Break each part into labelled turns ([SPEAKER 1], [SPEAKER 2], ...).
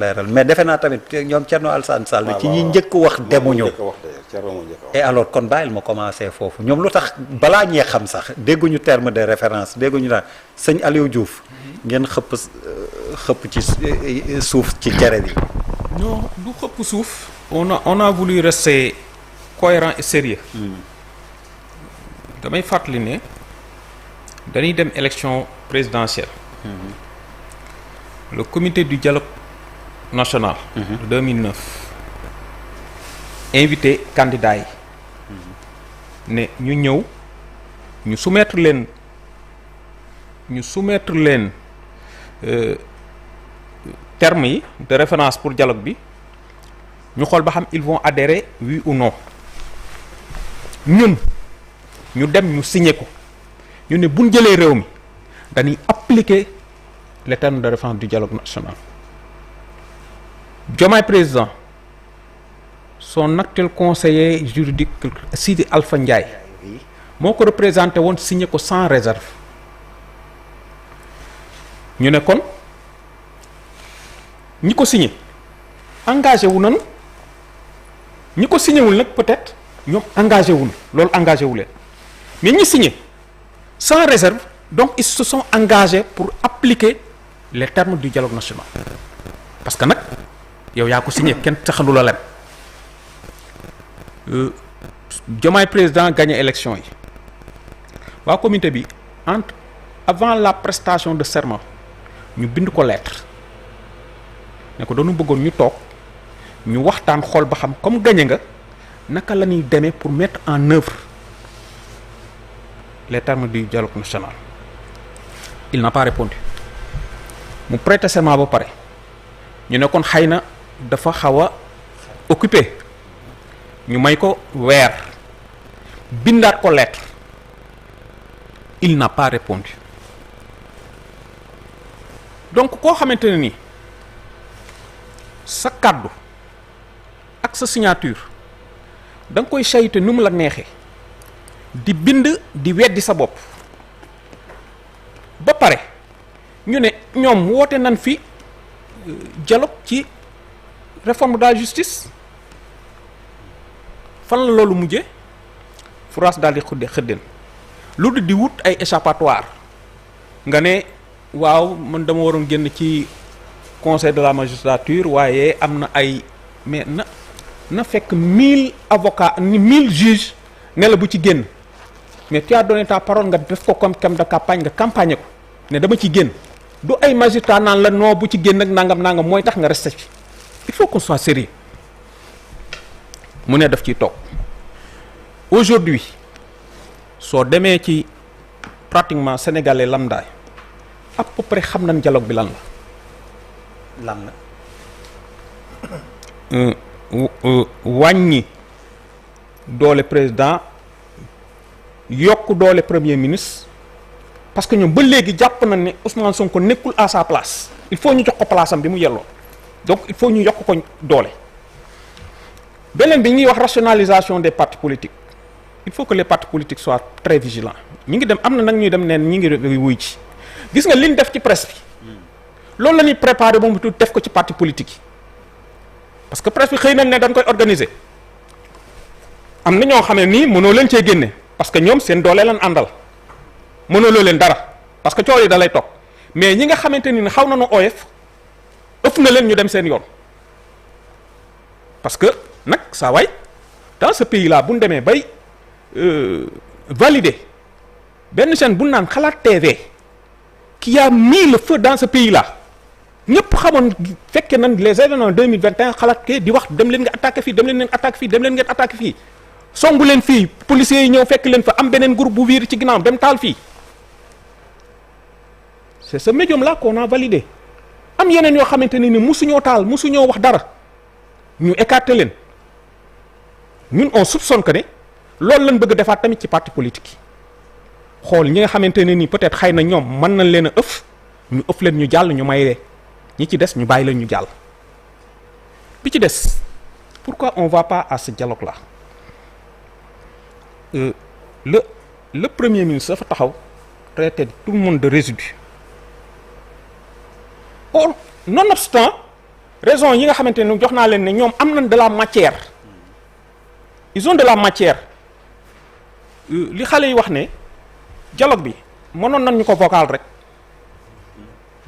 [SPEAKER 1] leeral mais defe naa tamit ñoom Thierno Alassane Sall ci ñi njëkk wax demuñu et alors kon bàyyil ma commencé foofu ñoom lu tax balaa ñee xam sax dégguñu terme de référence dégguñu daal sëñ Aliou Diouf ngeen xëpp ci suuf ci cere bi.
[SPEAKER 2] non du xëpp suuf. on a voulu rester cohérent et sérieux. damay fàttali ne dañuy dem élection présidentielle. le comité du dialogue national. de 2009 invité candidats yi. ne ñu ñëw ñu soumettre leen termes yi de référence pour dialogue bi ñu xool ba xam ils vont adhérer oui ou non ñun ñu dem ñu signer ko ñu ne buñ jëlee réew mi dañuy appliquer les termes de référence du dialogue national. Diomaye président son actuel conseiller juridique Sidi Alpha Ndiaye moo ko représenté woon signé ko sans réserve ñu ne kon ñi ko signé engagé wu nañu ñi ko signé wul nag peut-être ñoom engagé wul loolu engagé wu leen mais ñi signé sans réserve donc ils se sont engagés pour appliquer les termes du dialogue national parce que nag yow yaa ko signé kenn taxalu la lem Diomaye président gagné élection yi waa comité bi avant la prestation de serment ñu bind ko lettre ne ko doonu bëggoon ñu toog ñu waxtaan xool ba xam comme gagné nga naka la ñuy demee pour mettre en œuvre les termes du dialogue national. Il n'a pas répondu mu prêter serment ba pare ñu ne kon xëy na dafa xaw a occupé ñu may ko weer bindaat ko lettre il n'a pas répondu donc koo xamante ne ni sa kàddu ak sa signature da nga koy sayte nu mu la neexee di bind di weddi sa bopp ba pare ñu ne ñoom woote nañ fi dialogue ci réforme de la justice fan la loolu mujjee France daal di xëddeen lu di wut ay échappatoire nga ne waaw man dama waroon génn ci conseil de la magistrature waaye am na ay mais na fekk 1000 avocats ni 1000 juges ne la bu ci génn mais tu as donné ta parole nga def ko comme thème de campagne nga campagne ko ne dama ci génn du ay magistrat naan la non bu ci génn ak nangam mooy tax nga resté ci il faut qu'on soit sérieux mu ne daf ciy toog aujourd'hui soo demee ci pratiquement sénégalais lambda à peu près xam nañ dialogue bi lan la wàññi doole président yokk doole premier ministre parce que ñoom ba léegi jàpp nañ ne Ousmane Sonko nekkul à sa place il faut ñu jox ko place am bi mu yelloo donc il faut ñu yokk ko doole beneen bi ñuy wax rationalisation des partis politiques il faut que les partis politiques soient très vigilants ñi ngi dem am na nag ñuy dem neen ñi ngi wuy ci gis nga liñ def ci presse bi loolu la ñuy préparer ba mu tudd def ko ci parti politique yi parce que presse bi xëy nañ ne dañ koy organiser am na ñoo xam ne nii mënoo leen cee génne parce que ñoom seen doole lan àndal mënuloo leen dara parce que coow yi da lay toog mais ñi nga xamante ni xaw nañu oyof ëpp na leen ñu dem seen yoon parce que nag saa waay dans ce pays là bu ñu demee bay valider benn chaîne bu naan Xalaat TV qui a mis le feu dans ce pays là ñëpp xamoon fekke nañ les événements 2021 Xalaat ke di wax dem leen nga attaqué fii dem leen ngeen attaqué fii dem leen ngeen attaqué fii songu leen fii policiers yi ñëw fekk leen fa am beneen groupe bu wiir ci ginnaaw dem taal fii c'est ce médium là qu'on a validé am yeneen yoo xamante ne ni musuñoo taal musuñoo wax dara ñu écarté leen ñun on soupçonne que ne loolu lañ bëgg defaat tamit ci parti politique yi xool ñi nga xamante ne ni peut-être xëy na ñoom mën nañ leen a ñu ëff leen ñu jàll ñu may ñi ci des ñu bàyyi leen ñu jàll bi ci des pourquoi on va pas à ce dialogue là le premier ministre dafa taxaw traiter tout le monde de résidu or nonobstant raison yi nga xamante ne jox naa leen ne ñoom am nañ de la matière ils ont de la matière li xale yi wax ne dialogue bi mënoon nañ ñu ko vocal rek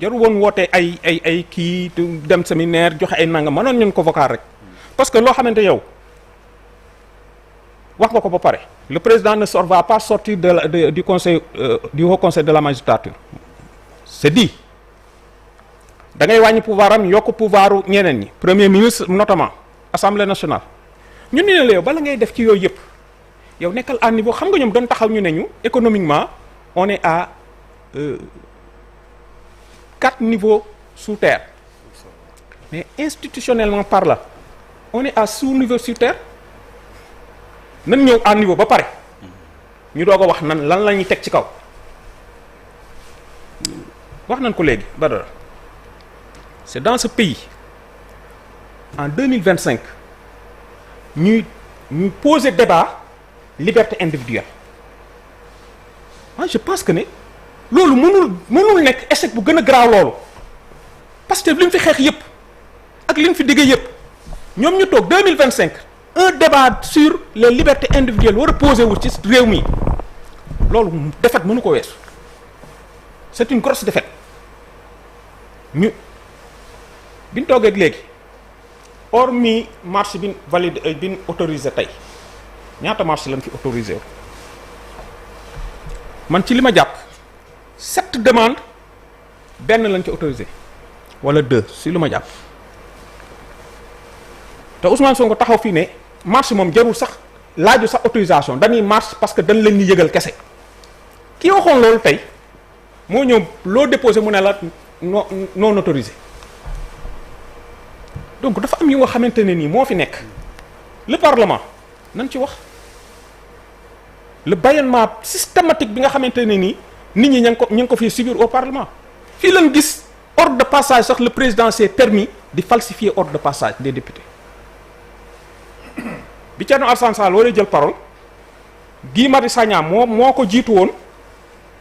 [SPEAKER 2] jarul woon woote ay kii dem séminaire joxe ay nangam mënoon ñu ko vocal rek parce que loo xamante yow wax nga ko ba pare le président ne va pas sortir du conseil du haut conseil de la magistrature c'est dit da ngay wàññi pouvoir am yokk pouvoiru ñeneen ñi premier ministre notamment assemblée nationale ñun ne la yow bala ngay def ci yooyu yëpp yow nekkal à niveau xam nga ñoom doon taxaw ñu ne ñu économiquement on est à 4 niveaux sous terre mais institutionnellement parlant on est à sous-niveau sous terre nan ñëw à niveau ba pare ñu doog a wax nan lan la ñuy teg ci kaw wax nañ ko léegi Badara c'est dans ce pays en 2025 ñuy poser débat liberté individuelle je pense que ne loolu mënul nekk échec bu gën a graaw loolu parce que li mu fi xeex yëpp ak li mu fi diggee yëpp ñoom ñu toog 2025 un débat sur les libertés individuelles war a posé wu ci réew mi loolu défaite mënu ko weesu c'est une grosse défaite ñu biñ toogee léegi hormis marche bi valide bi autorisé tey ñaata marche lañ fi autorisé man ci li ma jàpp 7 demandes benn lañ ci autorisé wala 2 si lu ma jàpp te Ousmane Sonko taxaw fii ne marche moom jarul sax laaju sax autorisation dañuy marche parce que dañ leen di yëgal kese ki waxoon loolu tey moo ñëw loo déposé mu ne la non autorisé donc dafa am yu nga xamante ne nii moo fi nekk le parlement nañ ci wax le bâillonnement systématique bi nga xamante ne nii nit ñi ñu ngi ko fii subir au parlement fii lañ gis ordre de passage sax le président s'est permis di falsifier ordre de passage des députés bi Thierno Alassane Sall war a jël parole Guy Marius Sagna moo ko jiitu woon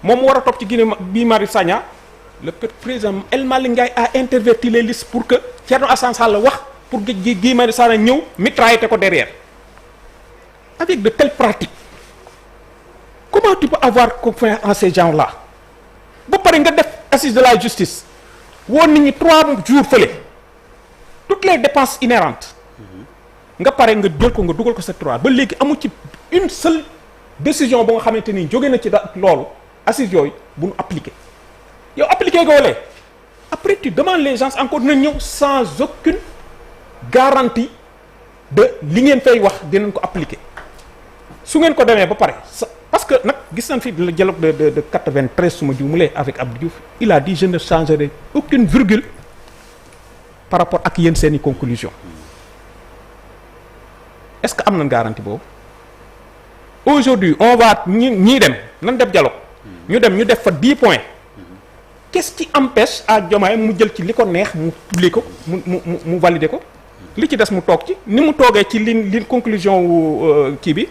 [SPEAKER 2] moom mu war a topp ci Guy Marius Sagna le président El Malick Ndiaye a interverti les listes pour que Thierno Alassane Sall wax pour que Guy Marius Sagna ñëw mitrailler ko derrière avec de telles pratiques comment tu peux avoir confiance en ces gens-là ba pare nga def assise de la justice woon nit ñi 3 jours fële toutes les dépenses inhérentes nga pare nga jël ko nga dugal ko sa 3 ba léegi amu ci une seule décision ba nga xamante ni jóge na ci loolu assise yooyu bu nu appliqué yow appliqué nga wala après tu demandes les gens encore dina ñëw sans aucune garantie de li ngeen fay wax dinañ ko appliqué su ngeen ko demee ba pare parce que nag gis nañ fi le dialogue de 93 su ma juumulee avec Abdou Diouf il a dit je ne changerai aucune virgule par rapport ak yéen seeni conclusion est-ce que am nañ garantie boobu aujourd'hui on va ñii dem nan def dialogue ñu def fa 10 points qu'est-ce qui empêche à Diomaye mu jël ci li ko neex mu publier ko mu valider ko li ci des mu toog ci ni mu toogee ci li conclusion wu kii bi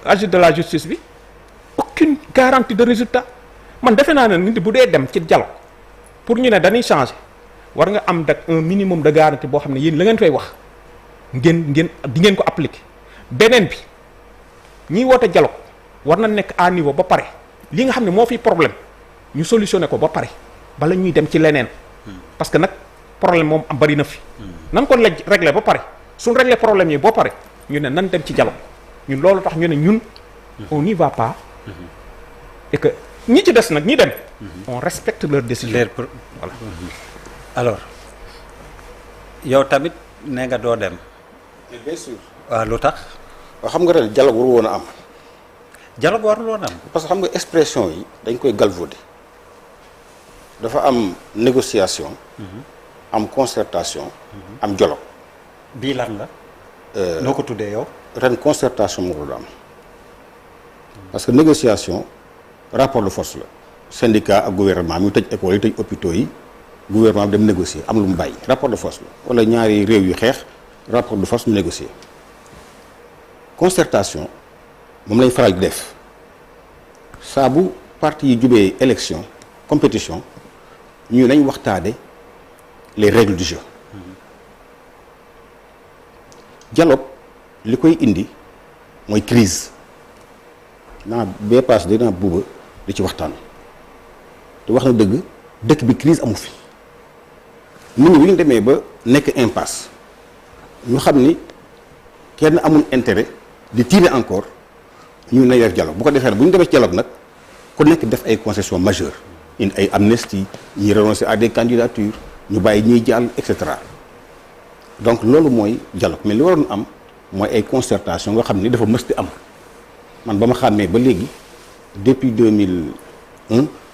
[SPEAKER 2] agir de la justice bi aucune garantie de résultat man defe naa ne nit bu dee dem ci dialogue pour ñu ne dañuy changer war nga am dak un minimum de garantie boo xam ne yéen la ngeen fay wax ngeen di ngeen ko appliquer beneen bi ñiy woote dialogue war na nekk à niveau ba pare li nga xam ne moo fi problème ñu solutionné ko ba pare bala ñuy dem ci leneen parce que nag problème moom am bari na fi nan ko régler ba pare suñ régler problème yi ba pare ñu ne nan dem ci dialogue ñun loolu tax ñu ne ñun on n'y va pas et que ñi ci des nag ñi dem on respecte leur décision voilà
[SPEAKER 1] alors yow tamit ne nga doo dem
[SPEAKER 3] bien sûr
[SPEAKER 1] waaw lu tax
[SPEAKER 3] waaw xam nga ren dialogue waru woon a am
[SPEAKER 1] dialogue warul woon am
[SPEAKER 3] parce que xam nga expression yi dañ koy galvauder dafa am négociation am concertation am dialogue
[SPEAKER 1] bii lan la noo ko tuddee yow
[SPEAKER 3] ren concertation moo la am parce que négociation rapport de force la syndicat ak gouvernement mi tëj école yi tëj hôpitaux yi gouvernement bi dem négocier am lu mu bàyyi rapport de force la wala ñaari réew yu xeex rapport de force ñu négocier concertation moom lañ faral di def saa bu parti yi jubee élection compétition ñu nañ waxtaane les règles du jeu dialogue li koy indi mooy crise bee passe dinaa buuba di ci waxtaan te wax na dëgg dëkk bi crise amu fi nit ñi bi ñu demee ba nekk impasse ñu xam ni kenn amul intérêt di tirer encore ñu nañ def dialogue bu ko defee bu ñu demee ci dialogue nag ku nekk def ay concessions majeures indi ay amnistie ñi renoncer à des candidatures ñu bàyyi ñiy jàll et cetera donc loolu mooy dialogue mais li waroon am mooy ay concertation nga xam ni dafa mës di am man ba ma xàmmee ba léegi depuis 2001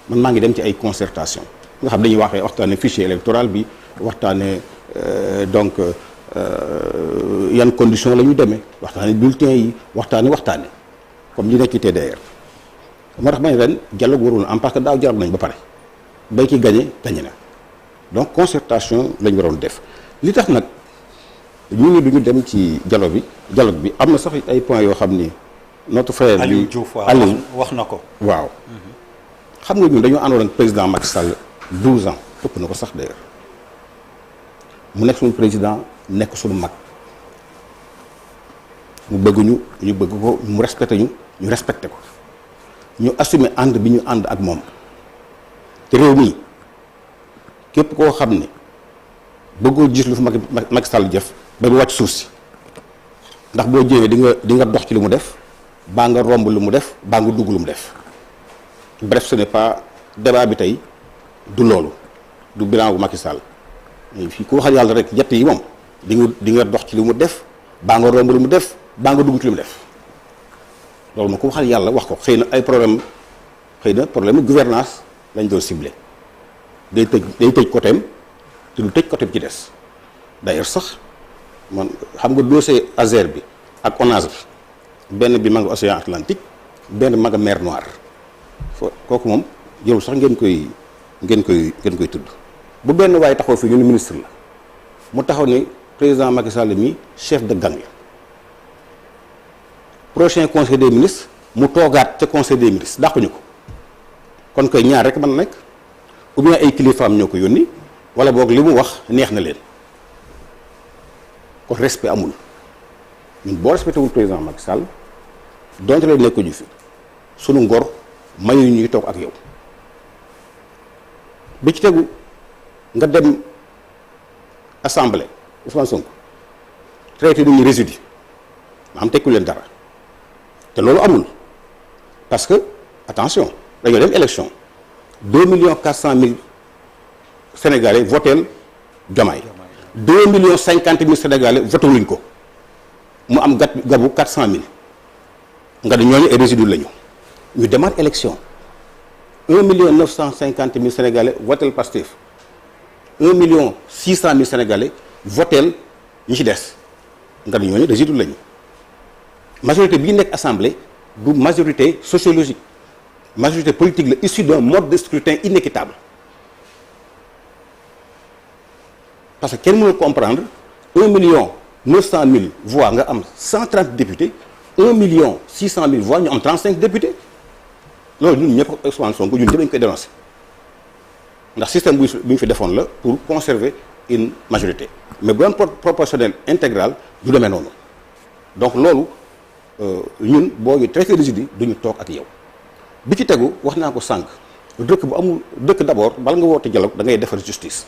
[SPEAKER 3] man maa ngi dem ci ay concertation nga xam dañuy waxtaane fichier électoral bi waxtaane donc yan conditions la ñu demee waxtaane bulletins yi waxtaane comme ñu nekk ci TDR moo tax ma ne ren dialogue warul am parce que daaw dialogue nañ ba pare bay ki gagné na donc concertation lañ waroon def li tax nag ñu ni duñu dem ci dialogue bi am na sax ay points yoo xam ni notre frère
[SPEAKER 1] Aliou
[SPEAKER 3] bi
[SPEAKER 1] Diouf
[SPEAKER 3] Aliou
[SPEAKER 1] wax na ko
[SPEAKER 3] waaw xam nga ñun dañoo àndoon ak président Macky Sall 12 ans ëpp na ko sax d'ailleurs mu nekk suñu président nekk suñu mag mu bëgg ñu bëgg ko mu respecté ñu respecté ko ñu assumer ànd bi ñu ànd ak moom te réew mi képp koo xam ne bëggoo gis lu fi Macky Sall jëf ba mu wàcc suuf si ndax boo jéemee di nga dox ci lu mu def baa nga romb lu mu def baa nga dugg lu mu def bref ce n'est pas débat bi tey du loolu du bilan bu Macky Sall fii ku waxal yàlla rek jett yi moom di nga dox ci lu mu def baa nga romb lu mu def baa nga dugg ci lu mu def loolu moom ku waxal yàlla wax ko xëy na ay problème gouvernance lañ doon ciblé day tëj côté te du tëj côté bi ci des d'ailleurs sax man xam nga dossier Azer bi ak ONAS bi benn bi ma nga océan Atlantique benn ma nga mer Noire kooku moom jërul sax ngeen koy tudd bu benn waaye taxaw fii ñu ne ministre la mu taxaw ni président Macky Sall mi chef de gang la prochain conseil des ministres mu toogaat ca conseil des ministres dàquñu ko kon koy ñaar rek mën na nekk ou bien ay kilifaam ñoo ko yónni wala boog li mu wax neex na leen kon respect amul ñun boo respecté wul président Macky Sall donte la nekkuñu fi sunu ngor mayu ñuy toog ak yow bi ci tegu nga dem assemblée Ousmane Sonko traité nañu résidu maanaam tekku leen dara te loolu amul parce que attention dañoo dem élection 2,4 millions Sénégalais voteel Diomaye 2,50 millions Sénégalais voté wuñ ko mu am gabu 400 000 nga ne ñooñu ay résidus lañu ñu demaat élection 1,950 millions Sénégalais voteel Pastef 1,6 millions Sénégalais voteel ñi ci des nga ne ñooñu résidus lañu majorité bii nekk assemblée du majorité sociologique majorité politique la issue d'un mode de scrutin inéquitable parce que kenn mënul comprendre 1,900,000 voix nga am 130 députés 1,600,000 voix ñu am 35 députés loolu ñun ñëpp Ousmane Sonko ñun ñëpp dañu koy dénoncer ndax système bu ñu fi defoon la pour conserver une majorité mais bu doon proportionnel intégral du demee noonu donc loolu ñun boo ñu traité résidu duñu toog ak yow bi ci tegu wax naa ko sànq dëkk bu amul dëkk d'abord bala nga woote dialogue da ngay defar justice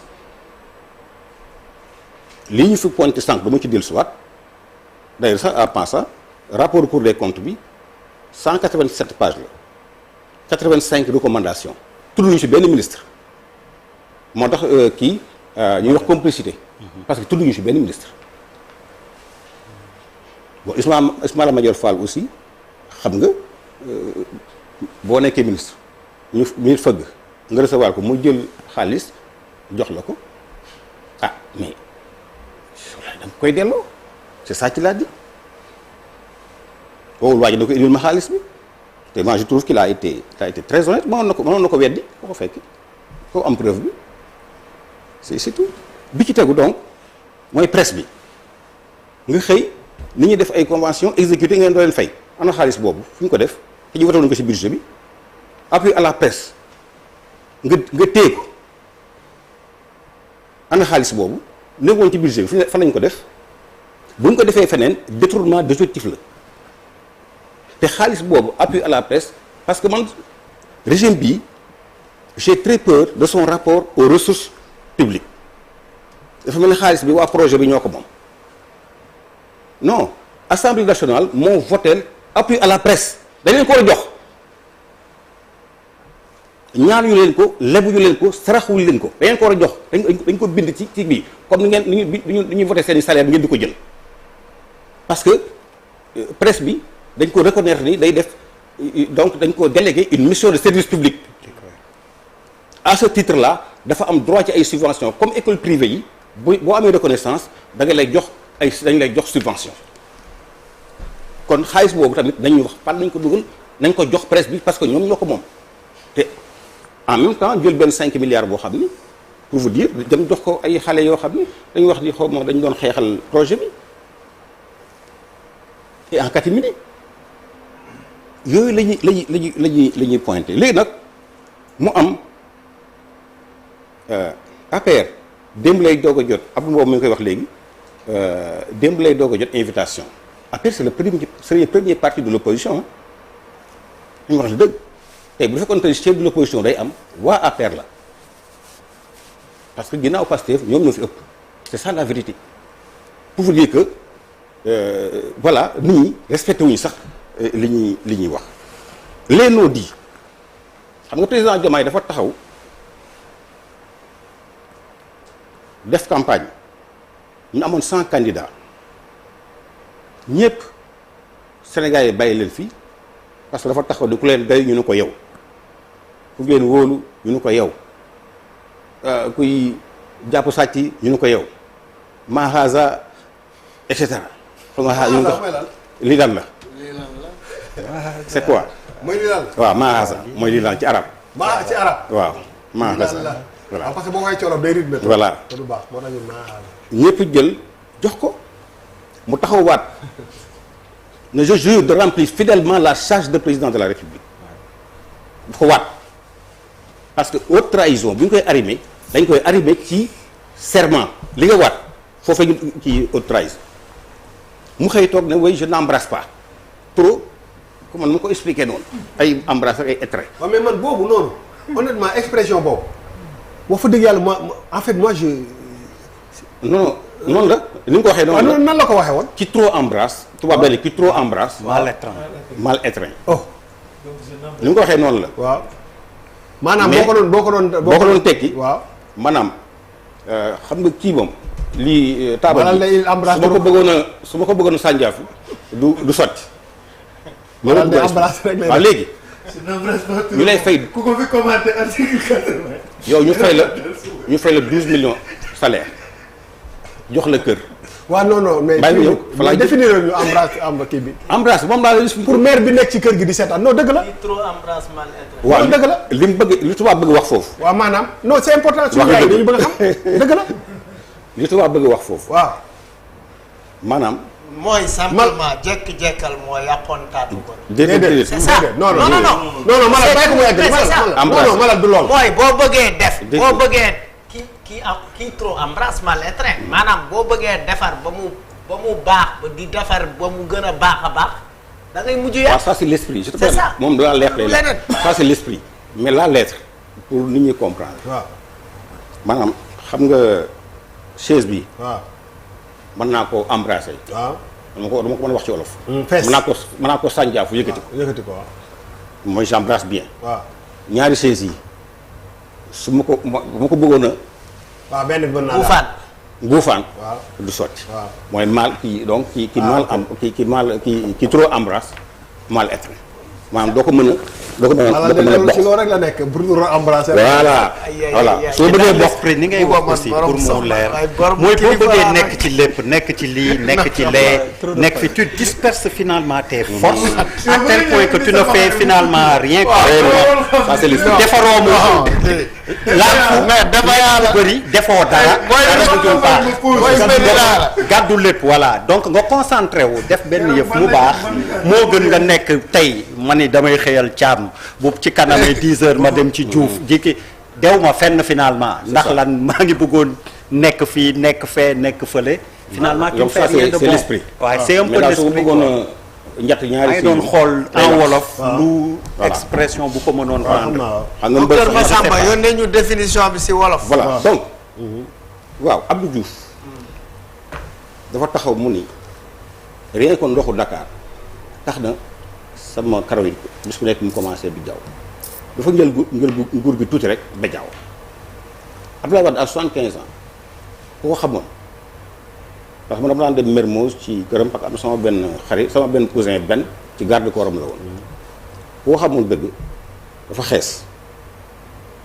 [SPEAKER 3] lii ñu fi pointé sànq dama ci dellusiwaat d'ailleurs sax en passant rapport Cour des comptes bi 187 pages la 85 recommandations tudduñu ci benn ministre moo tax kii ñuy wax complicité parce que tudduñu ci benn ministre bon Ismaïla Madior Fall aussi xam nga boo nekkee ministre ñu fëgg nga recevoir ko mu jël xaalis jox la ko ah mais da nga koy delloo c'est ça qu'il a dit woowul waa ji da ko indil ma xaalis bi te moi je trouve qu'il a été très honnête mënoon na ko weddi boo ko fekk foo am preuve bi c'est tout bi ci tegu donc mooy presse bi nga xëy ni ñuy def ay convention exécuté ngeen doo leen fay ana xaalis boobu fu ñu ko def te ñu wotoon ko ci budget bi appui à la presse nga téye ko ana xaalis boobu nekkoon ci budget bi fan lañu ko def bu ñu ko defee feneen détournement d'objectif la te xaalis boobu appui à la presse parce que man régime bi j'ai très peur de son rapport aux ressources publiques dafa mel ni xaalis bi waa projet bi ñoo ko moom non Assemblée nationale moo voté appui à la presse dañ leen ko war a jox ñaanuñu leen ko lebuñu leen ko saraxuñu leen ko dañ leen ko war a jox dañ ko bind ci bii comme ni ngeen ni ñuy voté seen i salaire bi ngeen di ko jël parce que presse bi dañ ko reconnaître ni day def donc dañ ko délégué une mission de service public à ce titre là dafa am droit ci ay subventions comme école privée yi boo amee reconnaissance da nga lay jox dañ lay jox subvention kon xaalis boobu tamit dañuy wax fan nañ ko dugal nañ ko jox presse bi parce que ñoom ñoo ko moom te en même temps jël benn 5 milliards boo xam ni pour vous dire dem jox ko ay xale yoo xam ni dañuy wax ni xaw ma dañu doon xeexal projet bi et en catimini yooyu la ñuy pointé léegi nag mu am APR démb lay doog a jot ab boobu mi ngi koy wax léegi démb lay doog a jot invitation APR c'est le premier parti de l'opposition ñu wax dëgg tey bu fekkoon tey chef de l'opposition day am waa APR la parce que ginnaaw Pastef ñoom ñoo fi ëpp c'est ça la vérité pour vous dire que voilà nit ñi respecté wuñu sax li ñuy wax les non-dits xam nga président Diomaye dafa taxaw def campagne ñu amoon 100 candidats ñëpp Sénégal yi bàyyi leen fii parce que dafa taxaw di ku leen day ñu ne ko yow ku ngeen wóolu ñu ne ko yow kuy jàpp sàcc ñu ne ko yow mahaza et cetera xam nga ñu ko lii lan la c'est quoi
[SPEAKER 4] mooy lii lan
[SPEAKER 3] waaw mahaza mooy lii lan ci arab
[SPEAKER 4] ci arab
[SPEAKER 3] waaw mahaza voilà
[SPEAKER 4] parce que boo koy coolof day rythme
[SPEAKER 3] voilà
[SPEAKER 4] te du baax moo tax ñu mahaza
[SPEAKER 3] ñëpp jël jox ko mu taxawaat ne je jure de remplir fidèlement la charge de président de la République bu ko waat parce que haute trahison bu ñu koy arrimé dañ koy arrimé ci serment li nga waat foofu ñu ci haute trahison mu xëy toog ne way je n'embrasse pas trop comment nu ma ko expliqué noonu ay embrasse ak ay étreint.
[SPEAKER 4] waaw mais man boobu noonu honnêtement expression boobu wax fa dëgg yàlla moi en fait moi je.
[SPEAKER 3] non noonu la ni nga ko waxee noonu la
[SPEAKER 4] nan la ko waxee woon.
[SPEAKER 3] qui trop embrasse. tubaab dañu qui trop embrasse.
[SPEAKER 1] mal étreint.
[SPEAKER 3] mal étreint.
[SPEAKER 4] oh.
[SPEAKER 3] ni nga ko waxee noonu la.
[SPEAKER 4] waaw. maanaam
[SPEAKER 3] mais
[SPEAKER 4] boo ko doon
[SPEAKER 3] tekki.
[SPEAKER 4] waaw
[SPEAKER 3] maanaam xam nga kii moom. lii taabal
[SPEAKER 4] bi
[SPEAKER 3] su ma ko bëggoon a sànjaafu du sotti.
[SPEAKER 4] maanaam day embrasse rek lay
[SPEAKER 3] waaw léegi. ñu lay fay.
[SPEAKER 4] ku ko fi commenté article 80.
[SPEAKER 3] yow ñu fay la 12 millions salaire jox la kër.
[SPEAKER 4] waaw non mais.
[SPEAKER 3] bàyyi ñëw fa laay
[SPEAKER 4] définir ñu embrasse kii bi.
[SPEAKER 3] embrasse moom laa la
[SPEAKER 4] pour maire bi nekk ci kër gi di seetaan non dëgg la.
[SPEAKER 5] trop embrassement
[SPEAKER 3] waaw
[SPEAKER 4] dëgg la.
[SPEAKER 3] li mu bëgg li tubaab bëgg wax foofu.
[SPEAKER 4] waaw maanaam non c'est important. suñu gars yi dañu bëgg a xam dëgg la.
[SPEAKER 3] li tubaab bëgg wax foofu.
[SPEAKER 4] waaw.
[SPEAKER 3] maanaam.
[SPEAKER 5] mooy simplement jekk-jekkal moo yàqoon taatu ko.
[SPEAKER 3] déedéet
[SPEAKER 5] c'est ça
[SPEAKER 4] non Malal bàyyi ko mu yegg non Malal du lool.
[SPEAKER 5] mooy boo bëggee def. boo bëggee kii trop embrassement étreint. maanaam boo bëggee defar ba mu baax ba di defar ba mu gën a baax a baax da ngay mujj yàq.
[SPEAKER 3] waaw ça c'est l'esprit.
[SPEAKER 5] c'est ça
[SPEAKER 3] moom la lettre lay
[SPEAKER 5] leneen.
[SPEAKER 3] ça c'est l'esprit mais la lettre pour nit ñi comprendre.
[SPEAKER 4] waaw.
[SPEAKER 3] maanaam xam nga chaise bi.
[SPEAKER 4] waaw.
[SPEAKER 3] mën naa koo embrasser.
[SPEAKER 4] waaw.
[SPEAKER 3] dama ko mën a wax ci wolof.
[SPEAKER 4] fees
[SPEAKER 3] mën naa ko sànjaafu yëkkati ko.
[SPEAKER 4] yëkkati ko waaw.
[SPEAKER 3] mooy j'embrasse bien.
[SPEAKER 4] waaw.
[SPEAKER 3] ñaari chaise yi su ma ko bëggoon a.
[SPEAKER 4] waaw benn bi mën naa
[SPEAKER 5] Buufaan.
[SPEAKER 3] nguufaan.
[SPEAKER 4] waaw
[SPEAKER 3] du sotti.
[SPEAKER 4] waaw.
[SPEAKER 3] mooy mal kii donc ki mal am ki trop embrasse mal étreint maanaam doo ko mën a.
[SPEAKER 4] ci loolu rek la nekk pour embrasser.
[SPEAKER 3] voilà soo bëggee bokk
[SPEAKER 1] l'esprit ni ngay wax aussi pour mu leer mooy boo bëggee nekk ci lépp nekk ci lii nekk ci lee nekk fi tu disperses finalement tes forces à tel point que tu ne fais finalement rien que
[SPEAKER 3] ça c'est l'esprit
[SPEAKER 1] defaroo mu laal fu bëri defoo dara gàddu lépp voilà donc nga concentré wu def benn yëf mu baax moo gën nga nekk tey ma ni damay xëyal caam bu ci kanamee 10 heures ma dem ci Diouf jikki dew ma fenn finalement ndax lan maa ngi bëggoon nekk fii nekk fee nekk fële finalement qui
[SPEAKER 3] donc
[SPEAKER 1] fait
[SPEAKER 3] ça
[SPEAKER 1] rien de
[SPEAKER 3] c'est
[SPEAKER 1] bon.
[SPEAKER 3] l'esprit.
[SPEAKER 1] waaw c'est un peu
[SPEAKER 3] mais daal soo
[SPEAKER 1] l'esprit
[SPEAKER 3] bëggoon
[SPEAKER 1] quoi.
[SPEAKER 3] a njatt ñaari
[SPEAKER 1] maa ngi
[SPEAKER 3] si
[SPEAKER 1] doon xool en wolof. lu
[SPEAKER 3] Voilà.
[SPEAKER 1] expression bu ko mënoon rendre.
[SPEAKER 3] xam nga
[SPEAKER 5] docteur
[SPEAKER 3] mbër
[SPEAKER 5] Massamba yónnee ñu définition bi si wolof.
[SPEAKER 3] voilà donc waaw Abdou Diouf dafa taxaw mu ni rien que ndoxu Dakar tax na sama karaw yi bis ku nekk mu commencé bi jaww dafa njël nguur gi tuuti rek ba jaww Abdoulaye Wade à 75 ans ku ko xamoon parce que man dama daan dem Mermoz ci këram parce que am na sama benn xarit sama benn cousin benn ci garde corps am la woon ku ko xamoon dëgg dafa xees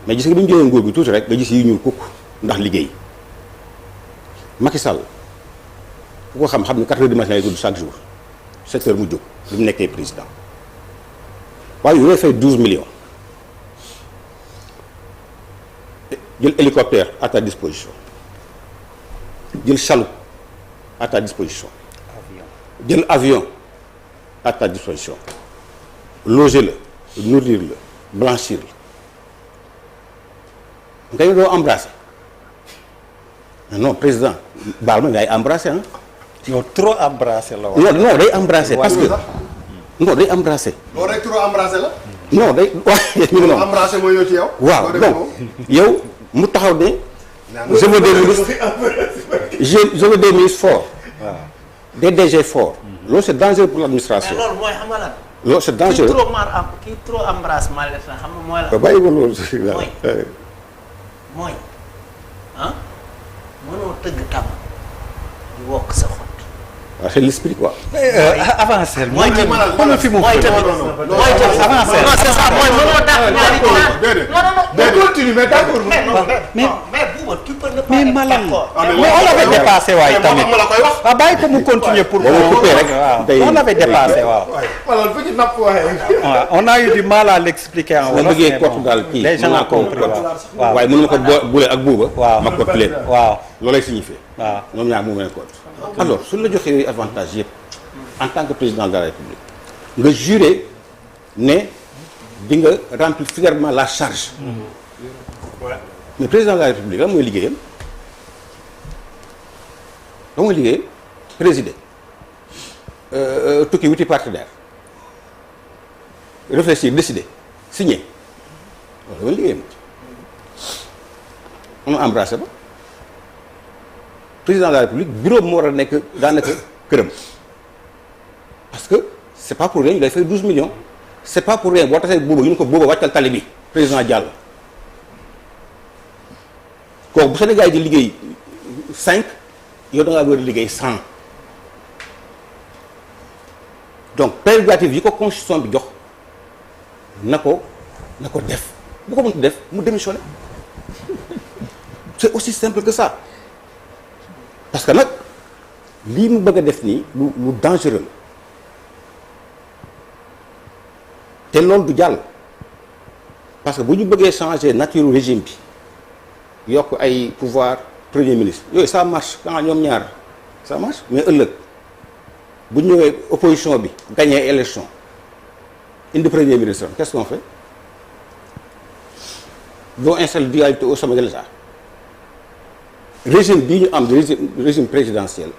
[SPEAKER 3] mais gis nga bi ñu jëlee nguur gi tuuti rek nga gis yi ñuul kukk ndax liggéey Macky Sall ku ko xam ni 4 heures du matin lay tudd chaque jour 7 heures mu jóg li mu nekkee président waaye yooyu fay 12 millions jël hélicoptère à ta disposition jël chaloupe à ta disposition jël avion à ta disposition loger la nourrir la blanchir la nga doo embrasser non président baal ma ngay embrasser ah.
[SPEAKER 1] yow trop embrassé la wax.
[SPEAKER 3] non day embrasser parce que non day embrasser.
[SPEAKER 4] loolu rek trop embrassé la.
[SPEAKER 3] non day waaye ñu ngi noonu
[SPEAKER 4] embrassé mooy ñëw ci yow.
[SPEAKER 3] waaw donc yow mu taxaw ne. je veux des ministres je veux des ministres forts. des DG forts. loolu c'est dangereux pour l'administration.
[SPEAKER 5] mais loolu mooy xam nga lan.
[SPEAKER 3] loolu c'est dangereux
[SPEAKER 5] kii trop embrassement la xam nga mooy la.
[SPEAKER 3] bàyyi ko loolu.
[SPEAKER 5] mooy ah mënoo tëgg tam di wokk sa xol.
[SPEAKER 3] waaw c'est l'esprit quoi.
[SPEAKER 1] avancé
[SPEAKER 5] mooy tamit
[SPEAKER 1] xoolal fi mu
[SPEAKER 5] mooy tamit mooy tamit
[SPEAKER 1] avancé
[SPEAKER 5] non c'est ça mooy mënoo dàq ñaari
[SPEAKER 4] mais continue mais d'accord.
[SPEAKER 5] mais Bouba tu peux ne pas
[SPEAKER 1] mais
[SPEAKER 5] être
[SPEAKER 1] malal
[SPEAKER 5] d'accord.
[SPEAKER 1] mais on l'avait dépassé waaye tamit
[SPEAKER 4] ma la koy wax.
[SPEAKER 1] waaw bàyyi ko mu continuer pour
[SPEAKER 3] boo ma coupé rek day
[SPEAKER 1] on l'avait dépassé waaw.
[SPEAKER 4] alors fu ci napp waxee.
[SPEAKER 1] waaw on a eu du mal à l'expliquer en
[SPEAKER 3] nga
[SPEAKER 1] wolof.
[SPEAKER 3] bëggee
[SPEAKER 1] mais
[SPEAKER 3] kottu
[SPEAKER 1] bon,
[SPEAKER 3] daal kii
[SPEAKER 1] les gens ont compris waaw. waaw
[SPEAKER 3] waaye mënu ma ko boole ak buuba.
[SPEAKER 1] waaw
[SPEAKER 3] ma kott leen.
[SPEAKER 1] waaw
[SPEAKER 3] loolay signifié.
[SPEAKER 1] waaw.
[SPEAKER 3] ñoom ñaar mu mën a kott. alors suñu la joxee avantage yëpp en tant que président de la République nga juré ne di nga remplir fidèlement la charge. mais président de la République lan mooy liggéeyam. lan mooy liggéeyam présider tukki wuti partenaire réfléchir décider signer loolu mooy liggéeyam. on a embrassé ba président de la République bureau moo war a nekk daanaka këram parce que c'est pas pour rien ñu lay fay 12 millions c'est pas pour rien boo tasee booba ñu ne ko booba wàccal tali bi président Diallo kooku bu Sénégal yi di liggéey 5 yow da ngaa war a liggéey 100 donc prérogative yi ko constitution bi jox na ko def bu ko mënti def mu démissionner c'est aussi simple que ça parce que nag lii mu bëgg a def nii lu dangereux la te loolu du jàll parce que bu ñu bëggee changer nature régime bi yokk ay pouvoir premier ministre yooyu ça marche quand ñoom ñaar ça marche mais ëllëg bu ñu ñëwee opposition bi gagné élection indi premier ministre qu'est-ce qu'on fait doo installer dualité au sommet de l'État régime bii ñu am régime présidentiel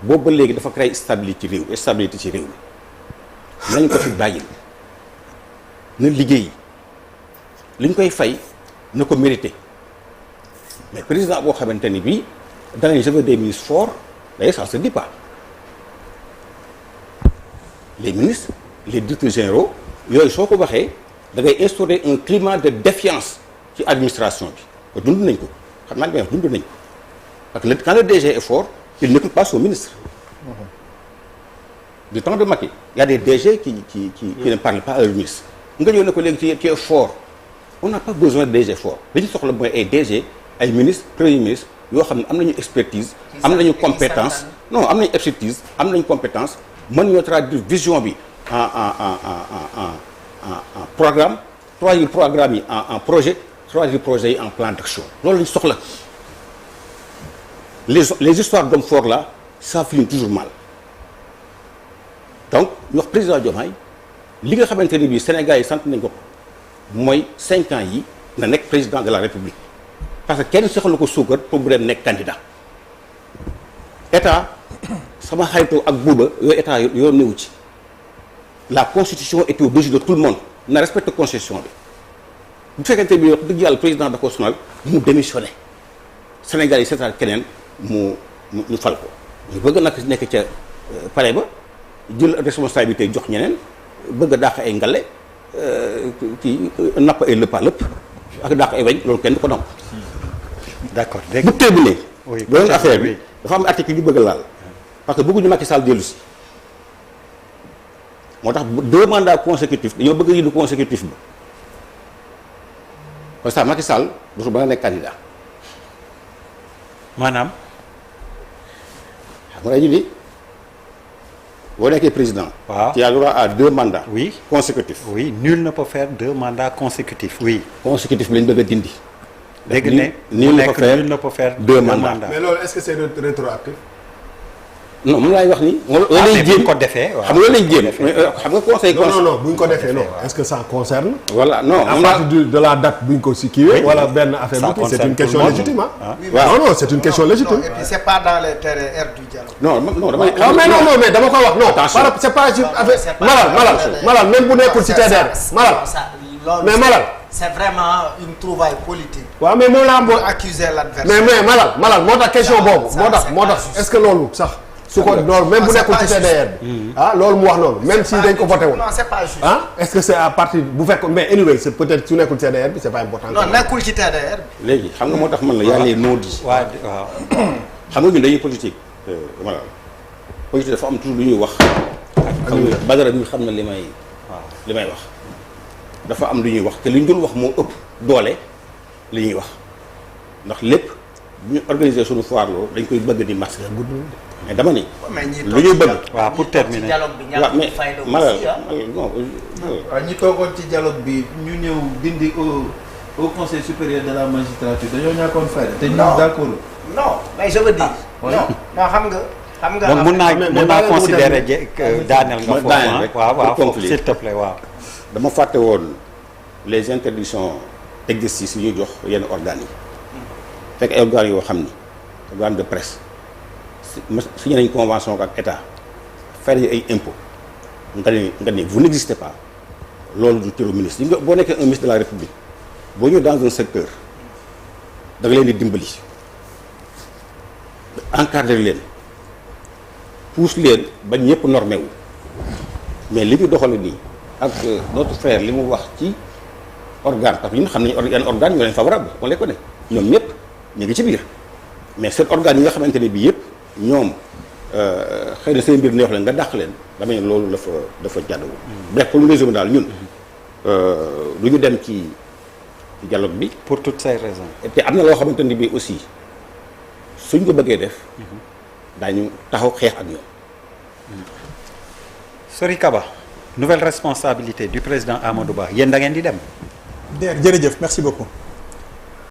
[SPEAKER 3] boobu ba léegi dafa créer stabilité ci réew mi nañ ko fi bàyyil na liggéey li ñu koy fay na ko mérité mais président boo xamante ni bii danañ je veux des ministres forts d'ailleurs ça se dit pas les ministres les directeurs généraux yooyu soo ko waxee da ngay instaurer un climat de défiance ci administration bi dund nañ ko xam naa li may wax dund nañ ko parce que quand le DG est fort il n'écoute pas son ministre du temps de Macky il y a des DG qui ne parlent pas à leur ministre nga ñëw ne ko léegi tu es fort on n'a pas besoin de DG fort li ñu soxla mooy ay DG ay ministre premier ministre yoo xam ne am nañu expertise am nañu compétence non am nañu expertise am nañu compétence mën ñoo traduire vision bi en programme traduire programme yi en projet traduire projet yi en plan d'action loolu lañu soxla les histoires d'hommes forts là ça finit toujours mal donc ñu wax président Diomaye li nga xamante ni bii Sénégal yi sant nañ ko mooy 5 ans yi na nekk président de la République parce que kenn soxla ko suukar pour mu dem nekk candidat état sama xaritoo ak buuba yooyu état yoo newu ci la constitution est au-dessus de tout le monde na respecte constitution bi bu fekkente bi wax dëgg yàlla président da ko sonal mu démissionné Sénégal yi seetaan keneen mu fal ko ñu bëgg nag nekk ca palais ba jël responsabilité jox ñeneen bëgg a dàq ay ngale ci napp ay lëppa lëpp ak dàq ay weñ loolu kenn du ko nangu.
[SPEAKER 1] d'accord
[SPEAKER 3] bu terminé.
[SPEAKER 1] oui
[SPEAKER 3] beneen affaire bi dafa am article yu bëgg a laal parce que bëgguñu Macky Sall dellu si moo tax 2 mandats consécutifs dañoo bëgg a yëndu consécutif ba parce que Macky Sall dootul ba nga nekk candidat.
[SPEAKER 1] maanaam.
[SPEAKER 3] xam nga dañu ni boo nekkee président.
[SPEAKER 1] waaw
[SPEAKER 3] tu as droit à 2 mandats.
[SPEAKER 1] oui
[SPEAKER 3] consécutifs.
[SPEAKER 1] oui nul ne peut faire 2 mandats consécutifs oui.
[SPEAKER 3] consécutif bi lañ bëgg a dindi.
[SPEAKER 1] dégg ne
[SPEAKER 3] nul ne peut faire 2 mandats.
[SPEAKER 4] mais loolu est-ce que c'est rétroactif.
[SPEAKER 3] non moom laay wax ni. moom
[SPEAKER 1] ah
[SPEAKER 3] lañ
[SPEAKER 1] mais bu ñu ko defee waaw
[SPEAKER 3] xam nga loolu lañ jéem xam nga conseil.
[SPEAKER 4] non bu ñu ko defee non est-ce que ça concerne.
[SPEAKER 3] voilà non
[SPEAKER 4] à partir de la date bu ñu ko si kiiwee. wala benn affaire bu c'est une question légitime ah.
[SPEAKER 3] waaw
[SPEAKER 4] non c'est une question légitime.
[SPEAKER 5] Non, et puis c'est pas dans les terrains du dialogue.
[SPEAKER 3] non damay.
[SPEAKER 4] non mais dama ko wax non.
[SPEAKER 3] Attention.
[SPEAKER 4] c'est pas juste
[SPEAKER 5] Non,
[SPEAKER 4] avec
[SPEAKER 5] c'est pas-
[SPEAKER 4] Malal même bu nekkul ci TDR Malal. Mais Malal.
[SPEAKER 5] C'est vraiment une trouvaille politique.
[SPEAKER 4] waaw mais moom laa am
[SPEAKER 5] Pour accuser l'adversaire.
[SPEAKER 4] mais Malal moo tax question boobu
[SPEAKER 5] ça,
[SPEAKER 4] moo tax
[SPEAKER 5] c'est
[SPEAKER 4] moo
[SPEAKER 5] pas
[SPEAKER 4] tax
[SPEAKER 5] juste.
[SPEAKER 4] est-ce que loolu sax su ko loolu même bu
[SPEAKER 5] c'est
[SPEAKER 4] nekkul
[SPEAKER 5] pas
[SPEAKER 4] ci
[SPEAKER 5] juste.
[SPEAKER 4] TDR bi ah loolu mu wax noonu même si dañ ko voté woon
[SPEAKER 5] Non, c'est pas juste.
[SPEAKER 4] ah est-ce que c'est à partir bu fekk mais anyway c'est peut-être su nekkul TDR bi c'est pas important.
[SPEAKER 5] Non, nekkul ci TDR.
[SPEAKER 3] léegi xam nga moo tax man la y a les non-dits.
[SPEAKER 1] waaw waaw.
[SPEAKER 3] xam nga ñun dañuy politique. voilà politique dafa am toujours lu ñuy wax. xam nga Badara mi xam na li may. waaw li may wax. dafa am lu ñuy wax te li ñu dul wax moo ëpp doole li ñuy wax ndax lépp bu ñu organiser suñu foire loolu dañ koy bëgg di masque. mais dama ni.
[SPEAKER 5] Mais ñi
[SPEAKER 3] lu ñuy bëgg.
[SPEAKER 1] waaw pour terminer.
[SPEAKER 5] dialogue bi
[SPEAKER 3] waaw
[SPEAKER 5] ñàkk
[SPEAKER 3] mais
[SPEAKER 5] fayda
[SPEAKER 3] malal
[SPEAKER 5] aussi, ah.
[SPEAKER 3] non.
[SPEAKER 6] waaw ñi toogoon ci dialogue bi ñu ñëw bindi au conseil supérieur de la magistrature dañoo ñàkkoon fayda te ñu
[SPEAKER 5] Non.
[SPEAKER 6] d'accord.
[SPEAKER 5] Non, mais je veux dire.
[SPEAKER 6] oui.
[SPEAKER 5] Non, xam nga.
[SPEAKER 1] donc mun naa
[SPEAKER 4] mais
[SPEAKER 1] mun naa
[SPEAKER 4] bàyyi
[SPEAKER 1] considérer daaneel nga
[SPEAKER 3] ma
[SPEAKER 1] foofu
[SPEAKER 3] daaneel
[SPEAKER 1] ah
[SPEAKER 3] rek,
[SPEAKER 1] waaw waaw
[SPEAKER 3] pour
[SPEAKER 1] foofu
[SPEAKER 3] conclure.
[SPEAKER 1] s'il te plaît waaw.
[SPEAKER 3] dama fàtte woon les interdictions d'exercice yu ñuy jox yenn organes yi fekk ay organes yoo xam ni organe de presse signé nañ convention ak état fay nañu ay impôts nga ni vous n'existez pas loolu du tëru ministre yi nga boo nekkee un ministre de la république boo ñëw dans un secteur da nga leen di dimbali encadrer leen pousse leen ba ñëpp normé wu mais li ñu doxale nii ak notre frère li mu wax ci organe parce que ñun xam nañu yenn organe ñoo leen favorable on les connaît ñoom ñëpp ñu ngi ci biir mais seen organes yi nga xamante ne bii yëpp ñoom xëy na seen mbir neex leen nga dàq leen dama ne loolu dafa jàdduwul. bref pour le résumé daal ñun du ñu dem ci dialogue bi.
[SPEAKER 1] pour toutes ces raisons.
[SPEAKER 3] te am na loo xamante ne bii aussi suñ ko bëggee def daañu taxaw xeex ak ñoom.
[SPEAKER 1] Sori Kaba nouvelle responsabilité du président Amadou Ba yéen da ngeen di dem.
[SPEAKER 7] jërëjëf merci beaucoup.